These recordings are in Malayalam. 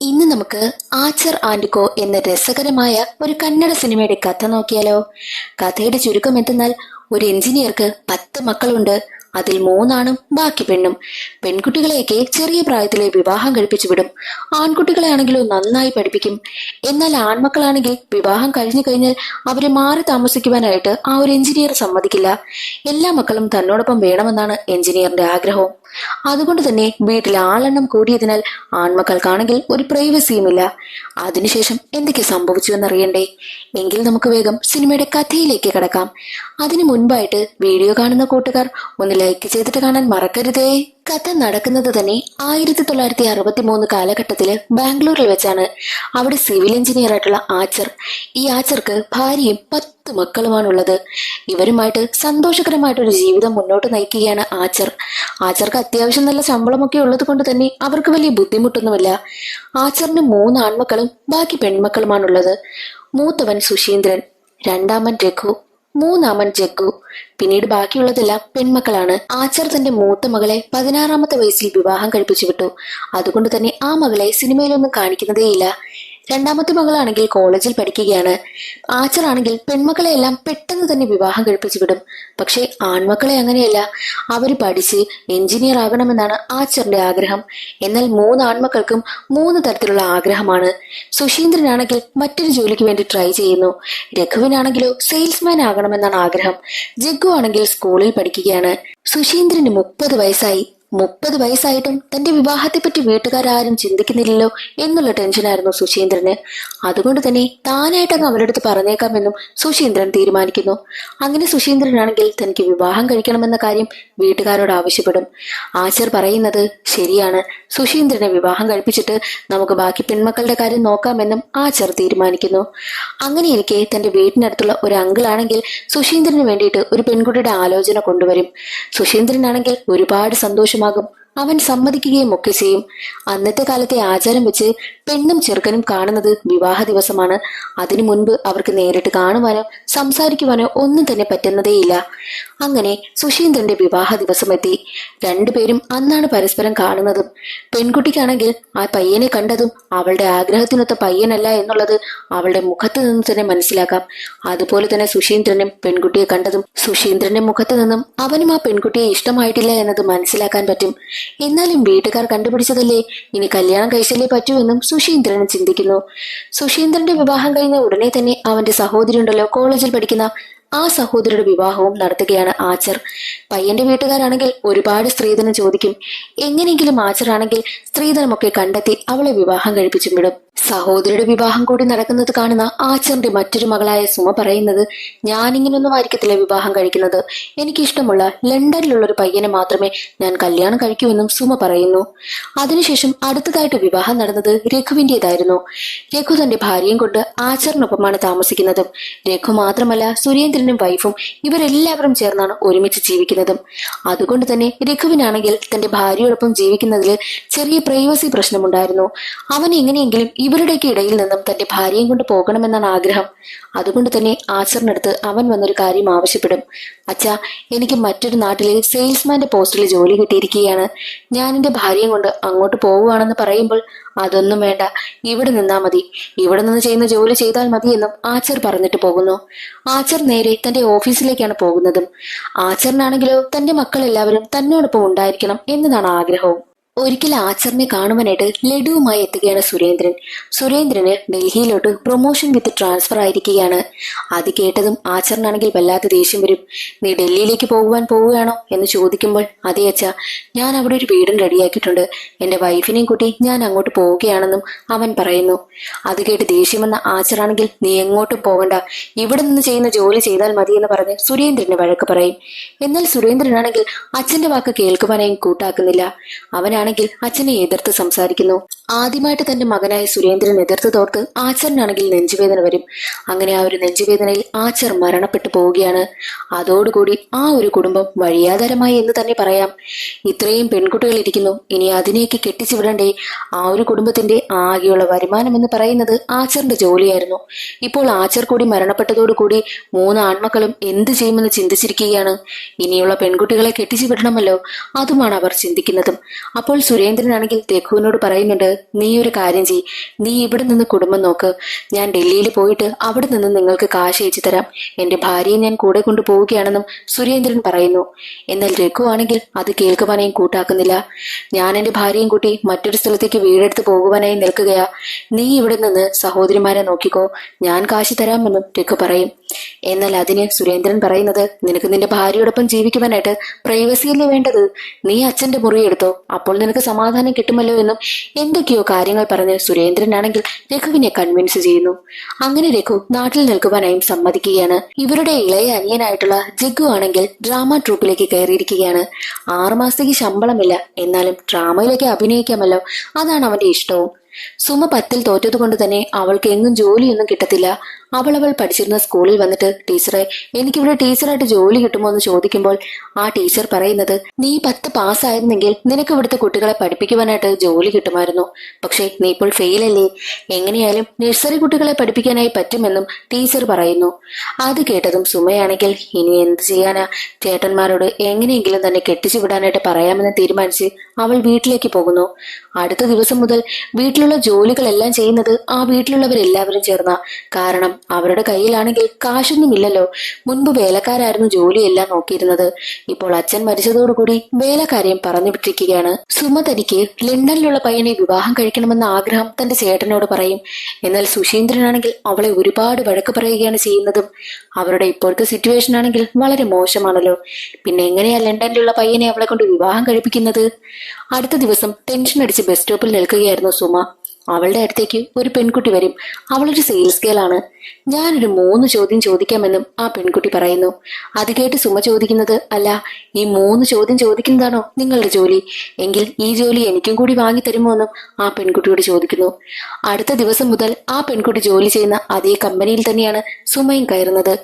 ഇന്ന് നമുക്ക് ആച്ചർ ആൻഡ് കോ എന്ന രസകരമായ ഒരു കന്നഡ സിനിമയുടെ കഥ നോക്കിയാലോ. കഥയുടെ ചുരുക്കം എന്തെന്നാൽ, ഒരു എഞ്ചിനീയർക്ക് 10 മക്കളുണ്ട്. അതിൽ 3 ആണും ബാക്കി പെണ്ണും. പെൺകുട്ടികളെയൊക്കെ ചെറിയ പ്രായത്തിലെ വിവാഹം കഴിപ്പിച്ചു വിടും. ആൺകുട്ടികളെ ആണെങ്കിലോ നന്നായി പഠിപ്പിക്കും. എന്നാൽ ആൺമക്കളാണെങ്കിൽ വിവാഹം കഴിഞ്ഞു കഴിഞ്ഞാൽ അവരെ മാറി താമസിക്കുവാനായിട്ട് ആ ഒരു എഞ്ചിനീയർ സമ്മതിക്കില്ല. എല്ലാ മക്കളും തന്നോടൊപ്പം വേണമെന്നാണ് എഞ്ചിനീയറിന്റെ ആഗ്രഹവും. അതുകൊണ്ട് തന്നെ വീട്ടിൽ ആളെണ്ണം കൂടിയതിനാൽ ആൺമക്കൾക്കാണെങ്കിൽ ഒരു പ്രൈവസിയുമില്ല. അതിനുശേഷം എന്തൊക്കെ സംഭവിച്ചു എന്നറിയണ്ടേ? എങ്കിൽ നമുക്ക് വേഗം സിനിമയുടെ കഥയിലേക്ക് കടക്കാം. അതിനു മുൻപായിട്ട് വീഡിയോ കാണുന്ന കൂട്ടുകാർ ഒന്ന് ലൈക്ക് ചെയ്തിട്ട് കാണാൻ മറക്കരുതേ. കഥ നടക്കുന്നത് തന്നെ 1963 കാലഘട്ടത്തില് ബാംഗ്ലൂരിൽ വെച്ചാണ്. അവിടെ സിവിൽ എഞ്ചിനീയർ ആയിട്ടുള്ള ആച്ചർ, ഈ ആച്ചർക്ക് ഭാര്യയും 10 മക്കളുമാണുള്ളത്. ഇവരുമായിട്ട് സന്തോഷകരമായിട്ടൊരു ജീവിതം മുന്നോട്ട് നയിക്കുകയാണ് ആച്ചർ. ആച്ചർക്ക് അത്യാവശ്യം നല്ല ശമ്പളമൊക്കെ ഉള്ളത് കൊണ്ട് തന്നെ അവർക്ക് വലിയ ബുദ്ധിമുട്ടൊന്നുമില്ല. ആച്ചറിന് 3 ആൺമക്കളും ബാക്കി പെൺമക്കളുമാണുള്ളത്. മൂത്തവൻ സുശീന്ദ്രൻ, രണ്ടാമൻ രഘു, മൂന്നാമൻ ജഗ്ഗു. പിന്നീട് ബാക്കിയുള്ളതെല്ലാം പെൺമക്കളാണ്. ആച്ചർ തന്റെ മൂത്ത മകളെ 16ാമത്തെ വയസ്സിൽ വിവാഹം കഴിപ്പിച്ചു വിട്ടു. അതുകൊണ്ട് തന്നെ ആ മകളെ സിനിമയിലൊന്നും കാണിക്കുന്നതേയില്ല. രണ്ടാമത്തെ മകളാണെങ്കിൽ കോളേജിൽ പഠിക്കുകയാണ്. ആച്ചർ ആണെങ്കിൽ പെൺമക്കളെ എല്ലാം പെട്ടെന്ന് തന്നെ വിവാഹം കഴിപ്പിച്ചു വിടും. പക്ഷെ ആൺമക്കളെ അങ്ങനെയല്ല. അവര് പഠിച്ച് എഞ്ചിനീയർ ആകണമെന്നാണ് ആച്ചറിന്റെ ആഗ്രഹം. എന്നാൽ 3 ആൺമക്കൾക്കും 3 തരത്തിലുള്ള ആഗ്രഹമാണ്. സുശീന്ദ്രനാണെങ്കിൽ മറ്റൊരു ജോലിക്ക് വേണ്ടി ട്രൈ ചെയ്യുന്നു. രഘുവിനാണെങ്കിലോ സെയിൽസ്മാൻ ആകണമെന്നാണ് ആഗ്രഹം. ജഗ്ഗു ആണെങ്കിൽ സ്കൂളിൽ പഠിക്കുകയാണ്. സുശീന്ദ്രന് 30 വയസ്സായി. 30 വയസ്സായിട്ടും തന്റെ വിവാഹത്തെപ്പറ്റി വീട്ടുകാരും ചിന്തിക്കുന്നില്ലല്ലോ എന്നുള്ള ടെൻഷനായിരുന്നു സുശീന്ദ്രന്. അതുകൊണ്ട് തന്നെ താനായിട്ടങ്ങ് അവരുടെ അടുത്ത് പറഞ്ഞേക്കാമെന്നും സുശീന്ദ്രൻ തീരുമാനിക്കുന്നു. അങ്ങനെ സുശീന്ദ്രനാണെങ്കിൽ തനിക്ക് വിവാഹം കഴിക്കണമെന്ന കാര്യം വീട്ടുകാരോട് ആവശ്യപ്പെടും. ആച്ചർ പറയുന്നത് ശരിയാണ്. സുശീന്ദ്രനെ വിവാഹം കഴിപ്പിച്ചിട്ട് നമുക്ക് ബാക്കി പെൺമക്കളുടെ കാര്യം നോക്കാമെന്നും ആച്ചർ തീരുമാനിക്കുന്നു. അങ്ങനെ ഇരിക്കെ തന്റെ വീട്ടിനടുത്തുള്ള ഒരു അങ്കിളാണെങ്കിൽ സുശീന്ദ്രന് വേണ്ടിയിട്ട് ഒരു പെൺകുട്ടിയുടെ ആലോചന കൊണ്ടുവരും. സുശീന്ദ്രനാണെങ്കിൽ ഒരുപാട് സന്തോഷമാകും. അവൻ സമ്മതിക്കുകയും ഒക്കെ ചെയ്യും. അന്നത്തെ കാലത്തെ ആചാരം വെച്ച് പെണ്ണും ചെറുക്കനും കാണുന്നത് വിവാഹ ദിവസമാണ്. അതിനു മുൻപ് അവർക്ക് നേരിട്ട് കാണുവാനോ സംസാരിക്കുവാനോ ഒന്നും തന്നെ പറ്റുന്നതേയില്ല. അങ്ങനെ സുശീന്ദ്രന്റെ വിവാഹ ദിവസം എത്തി. രണ്ടുപേരും അന്നാണ് പരസ്പരം കാണുന്നതും. പെൺകുട്ടിക്കാണെങ്കിൽ ആ പയ്യനെ കണ്ടതും അവളുടെ ആഗ്രഹത്തിനൊത്ത പയ്യനല്ല എന്നുള്ളത് അവളുടെ മുഖത്ത് നിന്ന് തന്നെ മനസ്സിലാക്കാം. അതുപോലെ തന്നെ സുശീന്ദ്രനും പെൺകുട്ടിയെ കണ്ടതും സുശീന്ദ്രന്റെ മുഖത്ത് നിന്നും അവനും ആ പെൺകുട്ടിയെ ഇഷ്ടമായിട്ടില്ല എന്നത് മനസ്സിലാക്കാൻ പറ്റും. എന്നാലും വീട്ടുകാർ കണ്ടുപിടിച്ചതല്ലേ, ഇനി കല്യാണം കഴിച്ചല്ലേ പറ്റൂ എന്നും സുശീന്ദ്രൻ ചിന്തിക്കുന്നു. സുശീന്ദ്രന്റെ വിവാഹം കഴിഞ്ഞ ഉടനെ തന്നെ അവന്റെ സഹോദരി ഉണ്ടല്ലോ കോളേജിൽ പഠിക്കുന്ന, ആ സഹോദരിയുടെ വിവാഹവും നടത്തുകയാണ് ആച്ചർ. പയ്യന്റെ വീട്ടുകാരാണെങ്കിൽ ഒരുപാട് സ്ത്രീധനം ചോദിക്കും. എങ്ങനെയെങ്കിലും ആച്ചറാണെങ്കിൽ സ്ത്രീധനമൊക്കെ കണ്ടെത്തി അവളെ വിവാഹം കഴിപ്പിച്ചും വിടും. സഹോദരിയുടെ വിവാഹം കൂടി നടക്കുന്നത് കാണുന്ന ആച്ചറിന്റെ മറ്റൊരു മകളായ സുമ പറയുന്നത്, ഞാനിങ്ങനൊന്നും ആയിരിക്കത്തില്ല വിവാഹം കഴിക്കുന്നത്. എനിക്കിഷ്ടമുള്ള ലണ്ടനിലുള്ള ഒരു പയ്യനെ മാത്രമേ ഞാൻ കല്യാണം കഴിക്കൂവെന്നും സുമ പറയുന്നു. അതിനുശേഷം അടുത്തതായിട്ട് വിവാഹം നടന്നത് രഘുവിന്റേതായിരുന്നു. രഘു തന്റെ ഭാര്യയും കൊണ്ട് ആച്ചറിനൊപ്പമാണ് താമസിക്കുന്നതും. രഘു മാത്രമല്ല, സുരേന്ദ്രനും വൈഫും ഇവരെല്ലാവരും ചേർന്നാണ് ഒരുമിച്ച് ജീവിക്കുന്നതും. അതുകൊണ്ട് തന്നെ രഘുവിനാണെങ്കിൽ തന്റെ ഭാര്യയോടൊപ്പം ജീവിക്കുന്നതിൽ ചെറിയ പ്രൈവസി പ്രശ്നമുണ്ടായിരുന്നു. അവൻ എങ്ങനെയെങ്കിലും ഇവരുടെയൊക്കെ ഇടയിൽ നിന്നും തന്റെ ഭാര്യയും കൊണ്ട് പോകണമെന്നാണ് ആഗ്രഹം. അതുകൊണ്ട് തന്നെ ആച്ചറിനടുത്ത് അവൻ വന്നൊരു കാര്യം ആവശ്യപ്പെടും. അച്ഛാ, എനിക്ക് മറ്റൊരു നാട്ടിലെ സെയിൽസ്മാന്റെ പോസ്റ്റിൽ ജോലി കിട്ടിയിരിക്കുകയാണ്. ഞാൻ എന്റെ ഭാര്യയും കൊണ്ട് അങ്ങോട്ട് പോവുകയാണെന്ന് പറയുമ്പോൾ, അതൊന്നും വേണ്ട, ഇവിടെ നിന്നാ മതി, ഇവിടെ നിന്ന് ചെയ്യുന്ന ജോലി ചെയ്താൽ മതി എന്നും ആച്ചർ പറഞ്ഞിട്ട് പോകുന്നു. ആച്ചർ നേരെ തന്റെ ഓഫീസിലേക്കാണ് പോകുന്നതും. ആച്ചറിനാണെങ്കിലോ തന്റെ മക്കൾ എല്ലാവരും തന്നോടൊപ്പം ഉണ്ടായിരിക്കണം എന്നതാണ് ആഗ്രഹവും. ഒരിക്കൽ ആച്ചറിനെ കാണുവാനായിട്ട് ലഡുവുമായി എത്തുകയാണ് സുരേന്ദ്രൻ. സുരേന്ദ്രന് ഡൽഹിയിലോട്ട് പ്രൊമോഷൻ വിത്ത് ട്രാൻസ്ഫർ ആയിരിക്കുകയാണ്. അത് കേട്ടതും ആച്ചറിനാണെങ്കിൽ വല്ലാത്ത ദേഷ്യം വരും. നീ ഡൽഹിയിലേക്ക് പോവുകയാണോ എന്ന് ചോദിക്കുമ്പോൾ, അതേ അച്ഛാ, ഞാൻ അവിടെ ഒരു വീടും റെഡിയാക്കിയിട്ടുണ്ട്. എന്റെ വൈഫിനെയും കൂട്ടി ഞാൻ അങ്ങോട്ട് പോവുകയാണെന്നും അവൻ പറയുന്നു. അത് കേട്ട് ദേഷ്യം വന്ന ആച്ചറാണെങ്കിൽ, നീ എങ്ങോട്ടും പോകണ്ട, ഇവിടെ നിന്ന് ചെയ്യുന്ന ജോലി ചെയ്താൽ മതി എന്ന് പറഞ്ഞ് സുരേന്ദ്രന് വഴക്ക് പറയും. എന്നാൽ സുരേന്ദ്രനാണെങ്കിൽ അച്ഛന്റെ വാക്ക് കേൾക്കുവാനായും കൂട്ടാക്കുന്നില്ല. അവനാണെങ്കിൽ അച്ഛനെ എതിർത്ത് സംസാരിക്കുന്നു. ആദ്യമായിട്ട് തന്റെ മകനായ സുരേന്ദ്രൻ എതിർത്ത് തോർത്ത് ആച്ചറിനാണെങ്കിൽ നെഞ്ചുവേദന വരും. അങ്ങനെ ആ ഒരു നെഞ്ചുവേദനയിൽ ആച്ചർ മരണപ്പെട്ടു പോവുകയാണ്. അതോടുകൂടി ആ ഒരു കുടുംബം വഴിയാധാരമായി എന്ന് തന്നെ പറയാം. ഇത്രയും പെൺകുട്ടികൾ ഇരിക്കുന്നു, ഇനി അതിനെയൊക്കെ കെട്ടിച്ചു വിടണ്ടേ? ആ ഒരു കുടുംബത്തിന്റെ ആകെയുള്ള വരുമാനം എന്ന് പറയുന്നത് ആച്ചറിന്റെ ജോലിയായിരുന്നു. ഇപ്പോൾ ആച്ചർ കൂടി മരണപ്പെട്ടതോടുകൂടി 3 ആൺമക്കളും എന്ത് ചെയ്യുമെന്ന് ചിന്തിച്ചിരിക്കുകയാണ്. ഇനിയുള്ള പെൺകുട്ടികളെ കെട്ടിച്ചു വിടണമല്ലോ, അതുമാണ് അവർ ചിന്തിക്കുന്നതും. അപ്പോൾ സുരേന്ദ്രനാണെങ്കിൽ രഘുവിനോട് പറയുന്നുണ്ട്, നീ ഒരു കാര്യം ചെയ്, നീ ഇവിടെ നിന്ന് കുടുംബം നോക്ക്. ഞാൻ ഡൽഹിയിൽ പോയിട്ട് അവിടെ നിന്ന് നിങ്ങൾക്ക് കാശ് അയച്ചു തരാം. എന്റെ ഭാര്യയെ ഞാൻ കൂടെ കൊണ്ടുപോവുകയാണെന്നും സുരേന്ദ്രൻ പറയുന്നു. എന്നാൽ രഘു ആണെങ്കിൽ അത് കേൾക്കുവാനായും കൂട്ടാക്കുന്നില്ല. ഞാൻ എന്റെ ഭാര്യയും കൂട്ടി മറ്റൊരു സ്ഥലത്തേക്ക് വീടെടുത്ത് പോകുവാനായി നിൽക്കുകയാ. നീ ഇവിടെ നിന്ന് സഹോദരിമാരെ നോക്കിക്കോ, ഞാൻ കാശ് തരാമെന്നും രഘു പറയും. എന്നാൽ അതിന് സുരേന്ദ്രൻ പറയുന്നത്, നിനക്ക് നിന്റെ ഭാര്യയോടൊപ്പം ജീവിക്കുവാനായിട്ട് പ്രൈവസിയല്ലേ വേണ്ടത്? നീ അച്ഛന്റെ മുറി എടുത്തോ, അപ്പോൾ നിനക്ക് സമാധാനം കിട്ടുമല്ലോ എന്നും എന്തൊക്കെയോ കാര്യങ്ങൾ പറഞ്ഞ് സുരേന്ദ്രനാണെങ്കിൽ രഘുവിനെ കൺവിൻസ് ചെയ്യുന്നു. അങ്ങനെ രഘു നാട്ടിൽ നിൽക്കുവാനായും സമ്മതിക്കുകയാണ്. ഇവരുടെ ഇളയ അനിയനായിട്ടുള്ള ജഗ്ഗു ആണെങ്കിൽ ഡ്രാമ ട്രൂപ്പിലേക്ക് കയറിയിരിക്കുകയാണ്. 6 മാസത്തേക്ക് ശമ്പളമില്ല, എന്നാലും ഡ്രാമയിലേക്ക് അഭിനയിക്കാമല്ലോ, അതാണ് അവന്റെ ഇഷ്ടവും. സുമ 10ൽ തോറ്റത് കൊണ്ട് തന്നെ അവൾക്ക് എങ്ങും ജോലിയൊന്നും കിട്ടത്തില്ല. അവൾ പഠിച്ചിരുന്ന സ്കൂളിൽ വന്നിട്ട്, ടീച്ചറെ എനിക്കിവിടെ ടീച്ചറായിട്ട് ജോലി കിട്ടുമോ എന്ന് ചോദിക്കുമ്പോൾ ആ ടീച്ചർ പറയുന്നത്, നീ 10 പാസ്സായിരുന്നെങ്കിൽ നിനക്ക് ഇവിടുത്തെ കുട്ടികളെ പഠിപ്പിക്കുവാനായിട്ട് ജോലി കിട്ടുമായിരുന്നു. പക്ഷെ നീ ഇപ്പോൾ ഫെയിലല്ലേ, എങ്ങനെയായാലും നഴ്സറി കുട്ടികളെ പഠിപ്പിക്കാനായി പറ്റുമെന്നും ടീച്ചർ പറയുന്നു. അത് കേട്ടതും സുമയാണെങ്കിൽ ഇനി എന്ത് ചെയ്യാനാ, ചേട്ടന്മാരോട് എങ്ങനെയെങ്കിലും തന്നെ കെട്ടിച്ചു വിടാനായിട്ട് പറയാമെന്ന് തീരുമാനിച്ച് അവൾ വീട്ടിലേക്ക് പോകുന്നു. അടുത്ത ദിവസം മുതൽ വീട്ടിലുള്ള ജോലികളെല്ലാം ചെയ്യുന്നത് ആ വീട്ടിലുള്ളവരെല്ലാവരും ചേർന്ന. കാരണം അവരുടെ കയ്യിലാണെങ്കിൽ കാശൊന്നുമില്ലല്ലോ. മുൻപ് വേലക്കാരായിരുന്നു ജോലിയെല്ലാം നോക്കിയിരുന്നത്. ഇപ്പോൾ അച്ഛൻ മരിച്ചതോടുകൂടി വേലക്കാരെയും പറഞ്ഞു വിട്ടിരിക്കുകയാണ്. സുമ തനിക്ക് ലണ്ടനിലുള്ള പയ്യനെ വിവാഹം കഴിക്കണമെന്ന ആഗ്രഹം തന്റെ ചേട്ടനോട് പറയും. എന്നാൽ സുശീന്ദ്രനാണെങ്കിൽ അവളെ ഒരുപാട് വഴക്ക് പറയുകയാണ് ചെയ്യുന്നതും. അവരുടെ ഇപ്പോഴത്തെ സിറ്റുവേഷൻ ആണെങ്കിൽ വളരെ മോശമാണല്ലോ. പിന്നെ എങ്ങനെയാ ലണ്ടനിലുള്ള പയ്യനെ അവളെ കൊണ്ട് വിവാഹം കഴിപ്പിക്കുന്നത്? അടുത്ത ദിവസം ടെൻഷൻ അടിച്ച് ബസ് സ്റ്റോപ്പിൽ നിൽക്കുകയായിരുന്നു സുമ. അവളുടെ അടുത്തേക്ക് ഒരു പെൺകുട്ടി വരും. അവളൊരു സെയിൽസ് ഗേളാണ്. ഞാനൊരു 3 ചോദ്യം ചോദിക്കാമെന്നും ആ പെൺകുട്ടി പറയുന്നു. അത് കേട്ട് സുമ ചോദിക്കുന്നത്, അല്ല, ഈ 3 ചോദ്യം ചോദിക്കുന്നതാണോ നിങ്ങളുടെ ജോലി? എങ്കിൽ ഈ ജോലി എനിക്കും കൂടി വാങ്ങി തരുമോ എന്നും ആ പെൺകുട്ടിയോട് ചോദിക്കുന്നു. അടുത്ത ദിവസം മുതൽ ആ പെൺകുട്ടി ജോലി ചെയ്യുന്ന അതേ കമ്പനിയിൽ തന്നെയാണ് സുമയും കയറുന്നത്.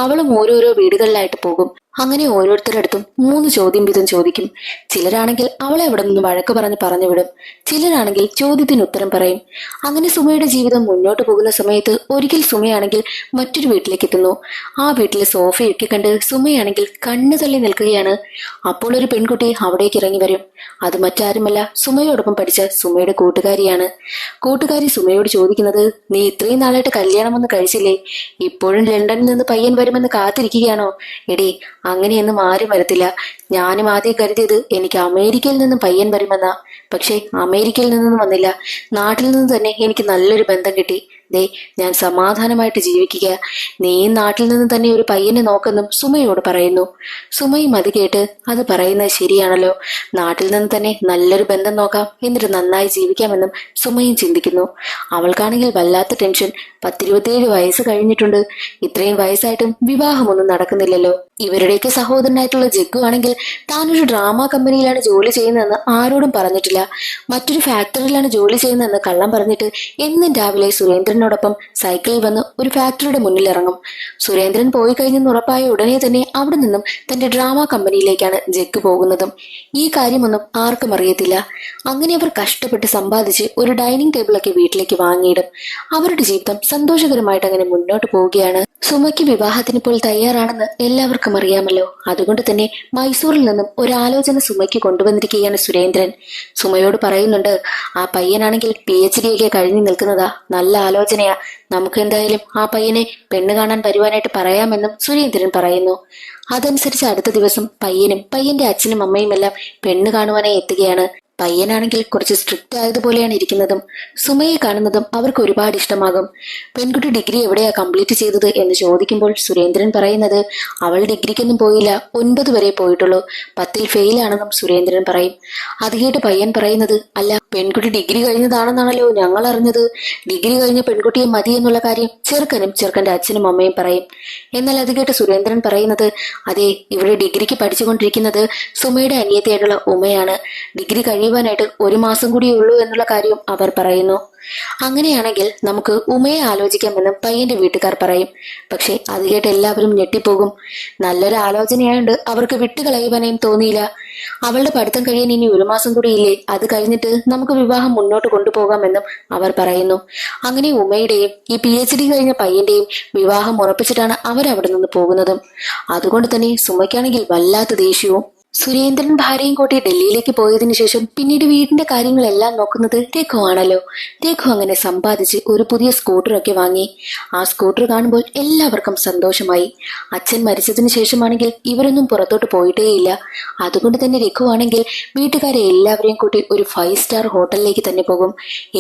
അവളും ഓരോരോ വീടുകളിലായിട്ട് പോകും. അങ്ങനെ ഓരോരുത്തരടുത്തും 3 ചോദ്യം വീതം ചോദിക്കും. ചിലരാണെങ്കിൽ അവളെ അവിടെ നിന്ന് വഴക്ക് പറഞ്ഞു വിടും. ചിലരാണെങ്കിൽ ചോദ്യത്തിന് ഉത്തരം പറയും. അങ്ങനെ സുമയുടെ ജീവിതം മുന്നോട്ട് പോകുന്ന സമയത്ത് ഒരിക്കൽ സുമയാണെങ്കിൽ മറ്റൊരു വീട്ടിലേക്ക് എത്തുന്നു. ആ വീട്ടിലെ സോഫയൊക്കെ കണ്ട് സുമയാണെങ്കിൽ കണ്ണു തള്ളി നിൽക്കുകയാണ്. അപ്പോൾ ഒരു പെൺകുട്ടി അവിടേക്ക് ഇറങ്ങി വരും. അത് മറ്റാരുമല്ല, സുമയോടൊപ്പം പഠിച്ച സുമയുടെ കൂട്ടുകാരിയാണ്. കൂട്ടുകാരി സുമയോട് ചോദിക്കുന്നത്, നീ ഇത്രയും നാളായിട്ട് കല്യാണമൊന്നും കഴിച്ചില്ലേ? ഇപ്പോഴും ലണ്ടനിൽ നിന്ന് പയ്യൻ വരുമെന്ന് കാത്തിരിക്കുകയാണോ? എടേ, അങ്ങനെയൊന്നും ആരും വരത്തില്ല. ഞാനും ആദ്യം കരുതിയത് എനിക്ക് അമേരിക്കയിൽ നിന്നും പയ്യൻ വരുമെന്നാ. പക്ഷെ അമേരിക്കയിൽ നിന്നൊന്നും വന്നില്ല. നാട്ടിൽ നിന്ന് തന്നെ എനിക്ക് നല്ലൊരു ബന്ധം കിട്ടി. ദേ, ഞാൻ സമാധാനമായിട്ട് ജീവിക്കുക. നീ നാട്ടിൽ നിന്ന് തന്നെ ഒരു പയ്യനെ നോക്കെന്നും സുമയോട് പറയുന്നു. സുമയും അത് കേട്ട്, അത് പറയുന്നത് ശരിയാണല്ലോ, നാട്ടിൽ നിന്ന് തന്നെ നല്ലൊരു ബന്ധം നോക്കാം, എന്നിട്ട് നന്നായി ജീവിക്കാമെന്നും സുമയും ചിന്തിക്കുന്നു. അവൾക്കാണെങ്കിൽ വല്ലാത്ത ടെൻഷൻ. 10-27 വയസ്സ് കഴിഞ്ഞിട്ടുണ്ട്. ഇത്രയും വയസ്സായിട്ടും വിവാഹമൊന്നും നടക്കുന്നില്ലല്ലോ. ഇവരുടെയൊക്കെ സഹോദരനായിട്ടുള്ള ജഗ്ഗു ആണെങ്കിൽ താനൊരു ഡ്രാമ കമ്പനിയിലാണ് ജോലി ചെയ്യുന്നതെന്ന് ആരോടും പറഞ്ഞിട്ടില്ല. മറ്റൊരു ഫാക്ടറിയിലാണ് ജോലി ചെയ്യുന്നതെന്ന് കള്ളം പറഞ്ഞിട്ട് എന്നും രാവിലെ സുരേന്ദ്രനോടൊപ്പം സൈക്കിളിൽ വന്ന് ഒരു ഫാക്ടറിയുടെ മുന്നിൽ ഇറങ്ങും. സുരേന്ദ്രൻ പോയി കഴിഞ്ഞെന്ന് ഉറപ്പായ ഉടനെ തന്നെ അവിടെ നിന്നും തന്റെ ഡ്രാമ കമ്പനിയിലേക്കാണ് ജഗ്ഗു പോകുന്നതും. ഈ കാര്യമൊന്നും ആർക്കും അറിയത്തില്ല. അങ്ങനെ അവർ കഷ്ടപ്പെട്ട് സമ്പാദിച്ച് ഒരു ഡൈനിങ് ടേബിളൊക്കെ വീട്ടിലേക്ക് വാങ്ങിയിടും. അവരുടെ ജീവിതം സന്തോഷകരമായിട്ട് അങ്ങനെ മുന്നോട്ട് പോവുകയാണ്. സുമയ്ക്ക് വിവാഹത്തിന് ഇപ്പോൾ തയ്യാറാണെന്ന് എല്ലാവർക്കും അറിയാമല്ലോ. അതുകൊണ്ട് തന്നെ മൈസൂരിൽ നിന്നും ഒരു ആലോചന സുമയ്ക്ക് കൊണ്ടുവന്നിരിക്കുകയാണ് സുരേന്ദ്രൻ. സുമയോട് പറയുന്നുണ്ട്, ആ പയ്യനാണെങ്കിൽ PhD ഒക്കെ കഴിഞ്ഞു നിൽക്കുന്നതാ, നല്ല ആലോചനയാ. നമുക്ക് എന്തായാലും ആ പയ്യനെ പെണ്ണ് കാണാൻ വരുവാനായിട്ട് പറയാമെന്നും സുരേന്ദ്രൻ പറയുന്നു. അതനുസരിച്ച് അടുത്ത ദിവസം പയ്യനും പയ്യന്റെ അച്ഛനും അമ്മയും എല്ലാം പെണ്ണ് കാണുവാനായി എത്തുകയാണ്. പയ്യനാണെങ്കിൽ കുറച്ച് സ്ട്രിക്റ്റ് ആയതുപോലെയാണ് ഇരിക്കുന്നതും. സുമയെ കാണുന്നതും അവർക്ക് ഒരുപാട് ഇഷ്ടമാകും. പെൺകുട്ടി ഡിഗ്രി എവിടെയാ കംപ്ലീറ്റ് ചെയ്തത് എന്ന് ചോദിക്കുമ്പോൾ സുരേന്ദ്രൻ പറയുന്നത്, അവൾ ഡിഗ്രിക്കൊന്നും പോയില്ല, 9 വരെ പോയിട്ടുള്ളൂ, 10ൽ ഫെയിലാണെന്നും സുരേന്ദ്രൻ പറയും. അത് കേട്ട് പയ്യൻ പറയുന്നത്, അല്ല, പെൺകുട്ടി ഡിഗ്രി കഴിഞ്ഞതാണെന്നാണല്ലോ ഞങ്ങൾ അറിഞ്ഞത്. ഡിഗ്രി കഴിഞ്ഞ പെൺകുട്ടിയെ മതി എന്നുള്ള കാര്യം ചെറുക്കനും ചെറുക്കന്റെ അച്ഛനും അമ്മയും പറയും. എന്നാൽ അത് കേട്ട് സുരേന്ദ്രൻ പറയുന്നത്, അതെ, ഇവിടെ ഡിഗ്രിക്ക് പഠിച്ചുകൊണ്ടിരിക്കുന്നത് സുമയുടെ അനിയത്തിയായിട്ടുള്ള ഉമയാണ്. ഡിഗ്രി കഴിയുവാനായിട്ട് 1 മാസം കൂടിയേ ഉള്ളൂ എന്നുള്ള കാര്യം അവർ പറയുന്നു. അങ്ങനെയാണെങ്കിൽ നമുക്ക് ഉമയെ ആലോചിക്കാമെന്നും പയ്യന്റെ വീട്ടുകാർ പറയും. പക്ഷെ അത് കേട്ട് എല്ലാവരും ഞെട്ടിപ്പോകും. നല്ലൊരു ആലോചനയായോണ്ട് അവർക്ക് വിട്ടുകളയുവാനേയും തോന്നിയില്ല. അവളുടെ പഠിത്തം കഴിയാൻ ഇനി 1 മാസം കൂടി ഇല്ലേ, അത് കഴിഞ്ഞിട്ട് നമുക്ക് വിവാഹം മുന്നോട്ട് കൊണ്ടുപോകാമെന്നും അവർ പറയുന്നു. അങ്ങനെ ഉമയുടെയും ഈ PhD കഴിഞ്ഞ പയ്യന്റെയും വിവാഹം ഉറപ്പിച്ചിട്ടാണ് അവരവിടെ നിന്ന് പോകുന്നതും. അതുകൊണ്ട് തന്നെ സുമയ്ക്കാണെങ്കിൽ വല്ലാത്ത ദേഷ്യവും സുരേന്ദ്രൻ ഭാര്യയും കൂട്ടി ഡൽഹിയിലേക്ക് പോയതിനു ശേഷം പിന്നീട് വീടിന്റെ കാര്യങ്ങളെല്ലാം നോക്കുന്നത് രഘു ആണല്ലോ. രഘു അങ്ങനെ സമ്പാദിച്ച് ഒരു പുതിയ സ്കൂട്ടറൊക്കെ വാങ്ങി. ആ സ്കൂട്ടർ കാണുമ്പോൾ എല്ലാവർക്കും സന്തോഷമായി. അച്ഛൻ മരിച്ചതിന് ശേഷമാണെങ്കിൽ ഇവരൊന്നും പുറത്തോട്ട് പോയിട്ടേയില്ല. അതുകൊണ്ട് തന്നെ രഘു ആണെങ്കിൽ വീട്ടുകാരെ എല്ലാവരെയും കൂട്ടി ഒരു 5 സ്റ്റാർ ഹോട്ടലിലേക്ക് തന്നെ പോകും.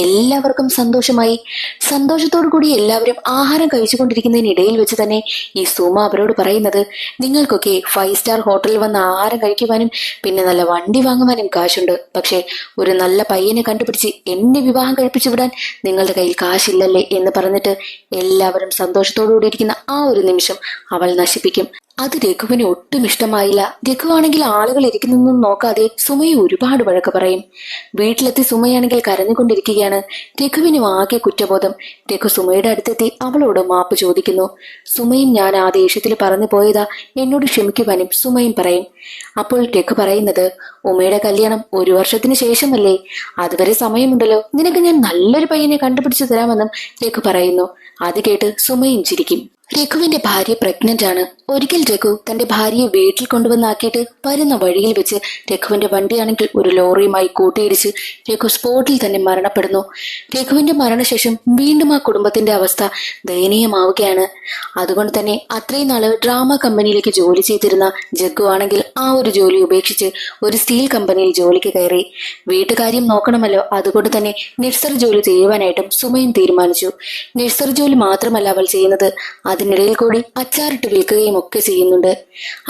എല്ലാവർക്കും സന്തോഷമായി. സന്തോഷത്തോടു കൂടി എല്ലാവരും ആഹാരം കഴിച്ചുകൊണ്ടിരിക്കുന്നതിനിടയിൽ വെച്ച് തന്നെ ഈ സുമ അവരോട് പറയുന്നത്, നിങ്ങൾക്കൊക്കെ 5 സ്റ്റാർ ഹോട്ടലിൽ വന്ന് ആഹാരം കഴിക്കുവാനും പിന്നെ നല്ല വണ്ടി വാങ്ങുവാനും കാശുണ്ട്. പക്ഷെ ഒരു നല്ല പയ്യനെ കണ്ടുപിടിച്ച് എന്നെ വിവാഹം കഴിപ്പിച്ചു വിടാൻ നിങ്ങളുടെ കയ്യിൽ കാശില്ലല്ലേ എന്ന് പറഞ്ഞിട്ട് എല്ലാവരും സന്തോഷത്തോടുകൂടി ഇരിക്കുന്ന ആ ഒരു നിമിഷം അവൾ നശിപ്പിക്കും. അത് രഘുവിന് ഒട്ടും ഇഷ്ടമായില്ല. രഘുവാണെങ്കിൽ ആളുകൾ ഇരിക്കുന്നൊന്നും നോക്കാതെ സുമയെ ഒരുപാട് വഴക്ക് പറയും. വീട്ടിലെത്തി സുമയാണെങ്കിൽ കരഞ്ഞുകൊണ്ടിരിക്കുകയാണ്. രഘുവിനും ആകെ കുറ്റബോധം. രഘു സുമയുടെ അടുത്തെത്തി അവളോട് മാപ്പ് ചോദിക്കുന്നു. സുമയും ഞാൻ ആ ദേഷ്യത്തിൽ പറഞ്ഞു പോയതാ, എന്നോട് ക്ഷമിക്കുവാനും സുമയും പറയും. അപ്പോൾ രഘു പറയുന്നത്, ഉമയുടെ കല്യാണം 1 വർഷത്തിന് ശേഷമല്ലേ, അതുവരെ സമയമുണ്ടല്ലോ, നിനക്ക് ഞാൻ നല്ലൊരു പയ്യനെ കണ്ടുപിടിച്ചു തരാമെന്നും രഘു പറയുന്നു. അത് കേട്ട് സുമയും ചിരിക്കും. രഘുവിന്റെ ഭാര്യ പ്രഗ്നന്റ് ആണ്. ഒരിക്കൽ രഘു തന്റെ ഭാര്യയെ വീട്ടിൽ കൊണ്ടുവന്നാക്കിയിട്ട് വരുന്ന വഴിയിൽ വെച്ച് രഘുവിന്റെ വണ്ടിയാണെങ്കിൽ ഒരു ലോറിയുമായി കൂട്ടിയിടിച്ച് രഘു സ്പോട്ടിൽ തന്നെ മരണപ്പെടുന്നു. രഘുവിന്റെ മരണശേഷം വീണ്ടും ആ കുടുംബത്തിന്റെ അവസ്ഥ ദയനീയമാവുകയാണ്. അതുകൊണ്ട് തന്നെ അത്രയും നാള് ഡ്രാമ കമ്പനിയിലേക്ക് ജോലി ചെയ്തിരുന്ന ജഗ്ഗു ആണെങ്കിൽ ആ ഒരു ജോലി ഉപേക്ഷിച്ച് ഒരു സ്റ്റീൽ കമ്പനിയിൽ ജോലിക്ക് കയറി. വീട്ടുകാര്യം നോക്കണമല്ലോ, അതുകൊണ്ട് തന്നെ നഴ്സറി ജോലി ചെയ്യുവാനായിട്ടും സുമയും തീരുമാനിച്ചു. നഴ്സറി ജോലി മാത്രമല്ല അവൾ ചെയ്യുന്നത്, അതിനിടയിൽ കൂടി അച്ചാറിട്ട് വിൽക്കുകയും ഒക്കെ ചെയ്യുന്നുണ്ട്.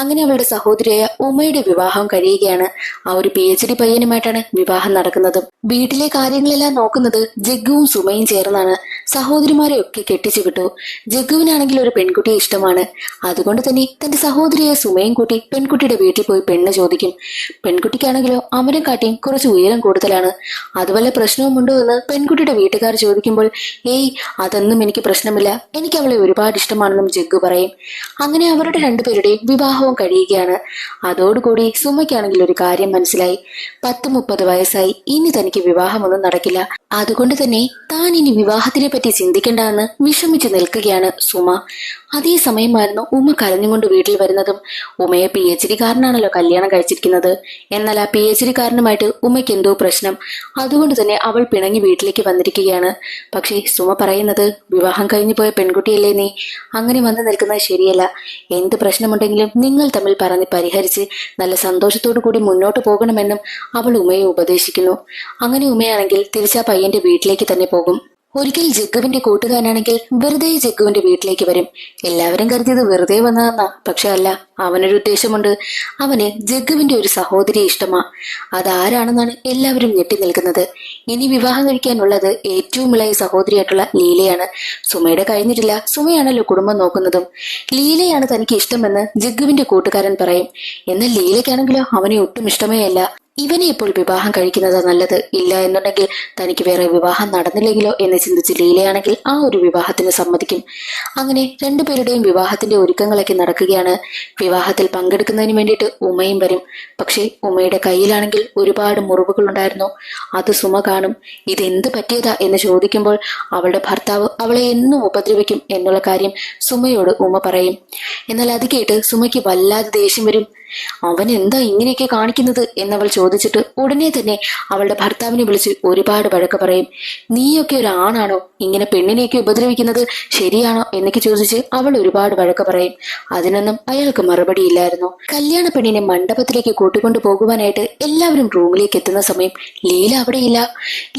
അങ്ങനെ അവളുടെ സഹോദരിയായ ഉമയുടെ വിവാഹം കഴിയുകയാണ്. ആ ഒരു PhD പയ്യനുമായിട്ടാണ് വിവാഹം നടക്കുന്നത്. വീട്ടിലെ കാര്യങ്ങളെല്ലാം നോക്കുന്നത് ജഗ്ഗുവും സുമയും ചേർന്നാണ്. സഹോദരിമാരെ ഒക്കെ കെട്ടിച്ചു വിട്ടു. ജഗ്ഗുവിനാണെങ്കിൽ ഒരു പെൺകുട്ടിയെ ഇഷ്ടമാണ്. അതുകൊണ്ട് തന്നെ തന്റെ സഹോദരിയായ സുമയും കൂട്ടി പെൺകുട്ടിയുടെ വീട്ടിൽ പോയി പെണ്ണ് ചോദിക്കും. പെൺകുട്ടിക്കാണെങ്കിലോ അവനെ കാട്ടിയും കുറച്ച് ഉയരം കൂടുതലാണ്. അതുവല്ല പ്രശ്നവുമുണ്ടോ എന്ന് പെൺകുട്ടിയുടെ വീട്ടുകാർ ചോദിക്കുമ്പോൾ, ഏയ് അതൊന്നും എനിക്ക് പ്രശ്നമില്ല, എനിക്ക് അവളെ ഒരുപാട് ഇഷ്ടമാണെന്നും ജഗ്ഗു പറയും. അങ്ങനെ അവരുടെ രണ്ടുപേരുടെയും വിവാഹവും കഴിയുകയാണ്. അതോടുകൂടി സുമയ്ക്കാണെങ്കിൽ ഒരു കാര്യം മനസ്സിലായി. 10-30 വയസ്സായി, ഇനി തനിക്ക് വിവാഹമൊന്നും നടക്കില്ല. അതുകൊണ്ട് തന്നെ താൻ ഇനി വിവാഹത്തിനെ പറ്റി ചിന്തിക്കേണ്ടെന്ന് വിഷമിച്ചു നിൽക്കുകയാണ് സുമ. അതേ സമയമായിരുന്നു ഉമ കരഞ്ഞുകൊണ്ട് വീട്ടിൽ വരുന്നതും. ഉമയെ PhD കാരനാണല്ലോ കല്യാണം കഴിച്ചിരിക്കുന്നത്. എന്നാൽ ആ PhD കാരനുമായിട്ട് ഉമയ്ക്ക് എന്തോ പ്രശ്നം. അതുകൊണ്ട് തന്നെ അവൾ പിണങ്ങി വീട്ടിലേക്ക് വന്നിരിക്കുകയാണ്. പക്ഷേ സുമ പറയുന്നത്, വിവാഹം കഴിഞ്ഞു പോയ പെൺകുട്ടിയല്ലേ നീ, അങ്ങനെ വന്നു നിൽക്കുന്നത് ശരിയല്ല. എന്ത് പ്രശ്നമുണ്ടെങ്കിലും നിങ്ങൾ തമ്മിൽ പറഞ്ഞ് പരിഹരിച്ച് നല്ല സന്തോഷത്തോടു കൂടി മുന്നോട്ട് പോകണമെന്നും അവൾ ഉമയെ ഉപദേശിക്കുന്നു. അങ്ങനെ ഉമയാണെങ്കിൽ തിരിച്ചാ പയ്യന്റെ വീട്ടിലേക്ക് തന്നെ പോകും. ഒരിക്കൽ ജഗ്ഗുവിന്റെ കൂട്ടുകാരനാണെങ്കിൽ വെറുതെ ജഗ്ഗുവിന്റെ വീട്ടിലേക്ക് വരും. എല്ലാവരും കരുതിയത് വെറുതെ വന്നതെന്നാ. പക്ഷെ അല്ല, അവനൊരു ഉദ്ദേശമുണ്ട്. അവന് ജഗ്ഗുവിന്റെ ഒരു സഹോദരിയെ ഇഷ്ടമാ. അതാരാണെന്നാണ് എല്ലാവരും ഞെട്ടി നിൽക്കുന്നത്. ഇനി വിവാഹം കഴിക്കാനുള്ളത് ഏറ്റവും ഇളയ സഹോദരിയായിട്ടുള്ള ലീലയാണ്. സുമയുടെ കഴിഞ്ഞിട്ടില്ല. സുമയാണല്ലോ കുടുംബം നോക്കുന്നതും. ലീലയാണ് തനിക്ക് ഇഷ്ടമെന്ന് ജഗ്ഗുവിന്റെ കൂട്ടുകാരൻ പറയും. എന്നാൽ ലീലയ്ക്കാണെങ്കിലോ അവനെ ഒട്ടും ഇഷ്ടമേ അല്ല. ഇവനെ ഇപ്പോൾ വിവാഹം കഴിക്കുന്നത് നല്ലത്, ഇല്ല എന്നുണ്ടെങ്കിൽ തനിക്ക് വേറെ വിവാഹം നടന്നില്ലെങ്കിലോ എന്ന് ചിന്തിച്ച് ലീലയാണെങ്കിൽ ആ ഒരു വിവാഹത്തിന് സമ്മതിക്കും. അങ്ങനെ രണ്ടുപേരുടെയും വിവാഹത്തിന്റെ ഒരുക്കങ്ങളൊക്കെ നടക്കുകയാണ്. വിവാഹത്തിൽ പങ്കെടുക്കുന്നതിന് വേണ്ടിയിട്ട് ഉമയും വരും. പക്ഷേ ഉമയുടെ കയ്യിലാണെങ്കിൽ ഒരുപാട് മുറിവുകൾ ഉണ്ടായിരുന്നു. അത് സുമ കാണും. ഇതെന്ത് പറ്റിയതാ എന്ന് ചോദിക്കുമ്പോൾ അവളുടെ ഭർത്താവ് അവളെ എന്നും ഉപദ്രവിക്കും എന്നുള്ള കാര്യം സുമയോട് ഉമ പറയും. എന്നാൽ അത് കേട്ട് സുമയ്ക്ക് വല്ലാതെ ദേഷ്യം വരും. അവൻ എന്താ ഇങ്ങനെയൊക്കെ കാണിക്കുന്നത് എന്നവൾ ചോദിച്ചിട്ട് ഉടനെ തന്നെ അവളുടെ ഭർത്താവിനെ വിളിച്ച് ഒരുപാട് വഴക്ക് പറയും. നീയൊക്കെ ഒരു ആണാണോ, ഇങ്ങനെ പെണ്ണിനെയൊക്കെ ഉപദ്രവിക്കുന്നത് ശരിയാണോ എന്നൊക്കെ ചോദിച്ച് അവൾ ഒരുപാട് വഴക്ക് പറയും. അതിനൊന്നും അയാൾക്ക് മറുപടിയില്ലായിരുന്നു. കല്യാണ പെണ്ണിനെ മണ്ഡപത്തിലേക്ക് കൂട്ടിക്കൊണ്ടു പോകുവാനായിട്ട് എല്ലാവരും റൂമിലേക്ക് എത്തുന്ന സമയം ലീല അവിടെയില്ല.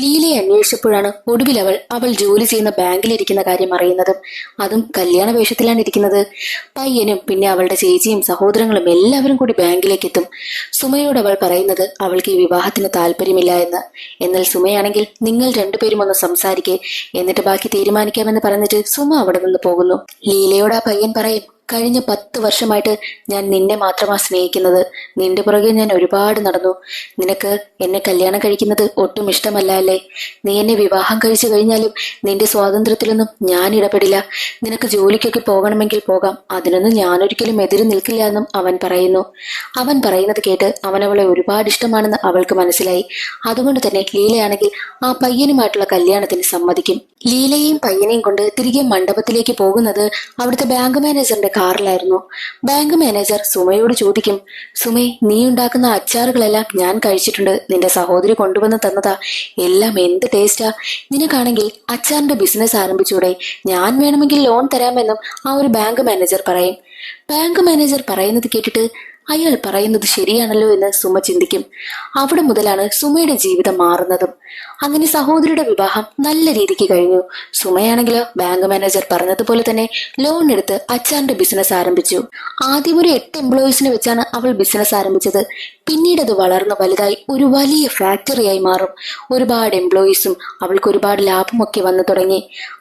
ലീലയെ അന്വേഷിച്ചപ്പോഴാണ് ഒടുവിൽ അവൾ ജോലി ചെയ്യുന്ന ബാങ്കിലിരിക്കുന്ന കാര്യം അറിയുന്നതും. അതും കല്യാണ വേഷത്തിലാണ് ഇരിക്കുന്നത്. പയ്യനും പിന്നെ അവളുടെ ചേച്ചിയും സഹോദരങ്ങളും എല്ലാവരും കൂടി ബാങ്കിലേക്ക് എത്തും. സുമയോട് അവൾ പറയുന്നത് അവൾക്ക് ഈ വിവാഹത്തിന് താല്പര്യമില്ല എന്ന്. എന്നാൽ സുമയാണെങ്കിൽ നിങ്ങൾ രണ്ടുപേരും ഒന്ന് സംസാരിക്കേ, എന്നിട്ട് ബാക്കി തീരുമാനിക്കാമെന്ന് പറഞ്ഞിട്ട് സുമ അവിടെ നിന്ന് പോകുന്നു. ലീലയോട് ആ പയ്യൻ പറയും, കഴിഞ്ഞ 10 വർഷമായിട്ട് ഞാൻ നിന്നെ മാത്രമാ സ്നേഹിക്കുന്നത്. നിന്റെ പുറകെ ഞാൻ ഒരുപാട് നടന്നു. നിനക്ക് എന്നെ കല്യാണം കഴിക്കുന്നത് ഒട്ടും ഇഷ്ടമല്ല അല്ലേ? നീ എന്നെ വിവാഹം കഴിച്ചു കഴിഞ്ഞാലും നിന്റെ സ്വാതന്ത്ര്യത്തിലൊന്നും ഞാൻ ഇടപെടില്ല. നിനക്ക് ജോലിക്കൊക്കെ പോകണമെങ്കിൽ പോകാം, അതിനൊന്നും ഞാനൊരിക്കലും എതിര് നിൽക്കില്ല എന്നും അവൻ പറയുന്നു. അവൻ പറയുന്നത് കേട്ട് അവനവളെ ഒരുപാട് ഇഷ്ടമാണെന്ന് അവൾക്ക് മനസ്സിലായി. അതുകൊണ്ട് തന്നെ ലീലയാണെങ്കിൽ ആ പയ്യനുമായിട്ടുള്ള കല്യാണത്തിന് സമ്മതിക്കും. ലീലയെയും പയ്യനെയും കൊണ്ട് തിരികെ മണ്ഡപത്തിലേക്ക് പോകുന്നത് അവിടുത്തെ ബാങ്ക് മാനേജറിന്റെ കാറിലായിരുന്നു. ബാങ്ക് മാനേജർ സുമയോട് ചോദിക്കും, സുമേ, നീ ഉണ്ടാക്കുന്ന അച്ചാറുകളെല്ലാം ഞാൻ കഴിച്ചിട്ടുണ്ട്. നിന്റെ സഹോദരി കൊണ്ടുവന്ന് തന്നതാ. എല്ലാം എന്ത് ടേസ്റ്റാ. നിനക്കാണെങ്കിൽ അച്ചാറിന്റെ ബിസിനസ് ആരംഭിച്ചൂടെ? ഞാൻ വേണമെങ്കിൽ ലോൺ തരാമെന്നും ആ ഒരു ബാങ്ക് മാനേജർ പറയും. ബാങ്ക് മാനേജർ പറയുന്നത് കേട്ടിട്ട് അയാൾ പറയുന്നത് ശരിയാണല്ലോ എന്ന് സുമ ചിന്തിക്കും. അവിടെ മുതലാണ് സുമയുടെ ജീവിതം മാറുന്നതും. അങ്ങനെ സഹോദരിയുടെ വിവാഹം നല്ല രീതിക്ക് കഴിഞ്ഞു. സുമയാണെങ്കിലോ ബാങ്ക് മാനേജർ പറഞ്ഞതുപോലെ തന്നെ ലോൺ എടുത്ത് അച്ചാറിന്റെ ബിസിനസ് ആരംഭിച്ചു. ആദ്യം ഒരു 8 എംപ്ലോയീസിനെ വെച്ചാണ് അവൾ ബിസിനസ് ആരംഭിച്ചത്. പിന്നീട് അത് വളർന്നു വലുതായി ഒരു വലിയ ഫാക്ടറിയായി മാറും. ഒരുപാട് എംപ്ലോയീസും അവൾക്ക് ഒരുപാട് ലാഭമൊക്കെ വന്നു തുടങ്ങി.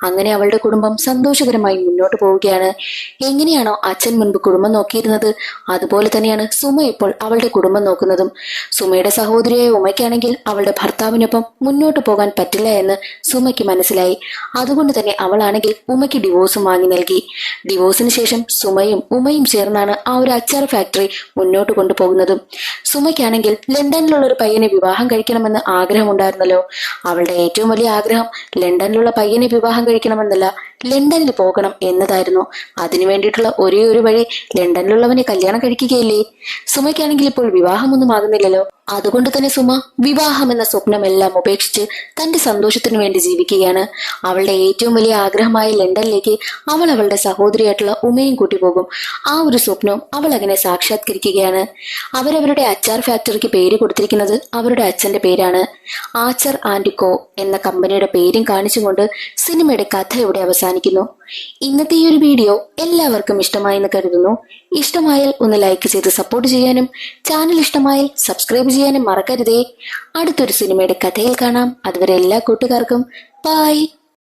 അങ്ങനെ അവളുടെ കുടുംബം സന്തോഷകരമായി മുന്നോട്ട് പോവുകയാണ്. എങ്ങനെയാണോ അച്ഛൻ മുൻപ് കുടുംബം നോക്കിയിരുന്നത്, അതുപോലെ തന്നെയാണ് സുമ ഇപ്പോൾ അവളുടെ കുടുംബം നോക്കുന്നതും. സുമയുടെ സഹോദരിയായ ഉമയ്ക്കാണെങ്കിൽ അവളുടെ ഭർത്താവിനൊപ്പം മുന്നോട്ട് പോകാൻ പറ്റില്ല എന്ന് സുമയ്ക്ക് മനസ്സിലായി. അതുകൊണ്ട് തന്നെ അവളാണെങ്കിൽ ഉമയ്ക്ക് ഡിവോഴ്സും വാങ്ങി നൽകി. ഡിവോഴ്സിന് ശേഷം സുമയും ഉമയും ചേർന്നാണ് ആ ഒരു അച്ചാർ ഫാക്ടറി മുന്നോട്ട് കൊണ്ടുപോകുന്നതും. സുമയ്ക്കാണെങ്കിൽ ലണ്ടനിലുള്ള ഒരു പയ്യനെ വിവാഹം കഴിക്കണമെന്ന് ആഗ്രഹമുണ്ടായിരുന്നല്ലോ. അവളുടെ ഏറ്റവും വലിയ ആഗ്രഹം ലണ്ടനിലുള്ള പയ്യനെ വിവാഹം കഴിക്കണമെന്നല്ല, ലണ്ടനിൽ പോകണം എന്നതായിരുന്നു. അതിനു വേണ്ടിയിട്ടുള്ള ഒരേ ഒരു വഴി ലണ്ടനിലുള്ളവനെ കല്യാണം കഴിക്കുകയല്ലേ. സുമയ്ക്കാണെങ്കിൽ ഇപ്പോൾ വിവാഹമൊന്നും ആകുന്നില്ലല്ലോ. അതുകൊണ്ട് തന്നെ സുമ വിവാഹം എന്ന സ്വപ്നമെല്ലാം ഉപേക്ഷിച്ച് തന്റെ സന്തോഷത്തിനു വേണ്ടി ജീവിക്കുകയാണ്. അവളുടെ ഏറ്റവും വലിയ ആഗ്രഹമായ ലണ്ടനിലേക്ക് അവൾ അവളുടെ സഹോദരിയായിട്ടുള്ള ഉമയും കൂട്ടി പോകും. ആ ഒരു സ്വപ്നവും അവൾ അങ്ങനെ സാക്ഷാത്കരിക്കുകയാണ്. അവരവരുടെ അച്ചാർ ഫാക്ടറിക്ക് പേര് കൊടുത്തിരിക്കുന്നത് അവരുടെ അച്ഛന്റെ പേരാണ്. ആച്ചർ ആൻഡ് കോ എന്ന കമ്പനിയുടെ പേരും കാണിച്ചുകൊണ്ട് സിനിമയുടെ കഥ ഇവിടെ അവസാനിക്കുന്നു. ഇന്നത്തെ ഈ ഒരു വീഡിയോ എല്ലാവർക്കും ഇഷ്ടമായി എന്ന് കരുതുന്നു. ഇഷ്ടമായാൽ ഒന്ന് ലൈക്ക് ചെയ്ത് സപ്പോർട്ട് ചെയ്യാനും ചാനൽ ഇഷ്ടമായാൽ സബ്സ്ക്രൈബ് ചെയ്യാനും മറക്കരുതേ. അടുത്തൊരു സിനിമയുടെ കഥയിൽ കാണാം. അതുവരെ എല്ലാ കൂട്ടുകാർക്കും ബൈ.